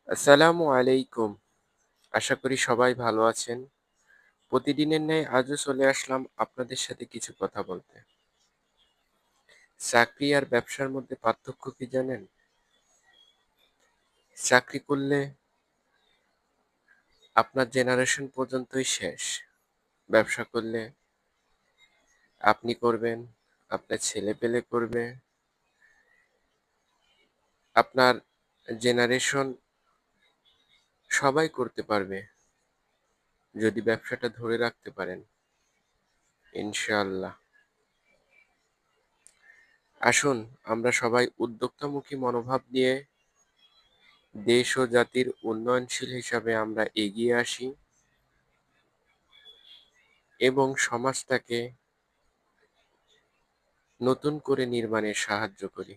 আসসালামু আলাইকুম। আশা করি সবাই ভালো আছেন। প্রতিদিনের ন্যায় আজও চলে আসলাম আপনাদের সাথে কিছু কথা বলতে। চাকরি আর ব্যবসার মধ্যে পার্থক্য কি জানেন? চাকরি করলে আপনার জেনারেশন পর্যন্তই শেষ। ব্যবসা করলে আপনি করবেন, আপনার ছেলেপেলে করবে, আপনার জেনারেশন সবাই করতে পারবে যদি ব্যবসাটা ধরে রাখতে পারেন, ইনশাআল্লাহ। আসুন আমরা সবাই উদ্যোক্তামুখী মনোভাব নিয়ে দেশ ও জাতির উন্নয়নশীল হিসাবে আমরা এগিয়ে আসি এবং সমাজটাকে নতুন করে নির্মাণে সাহায্য করি।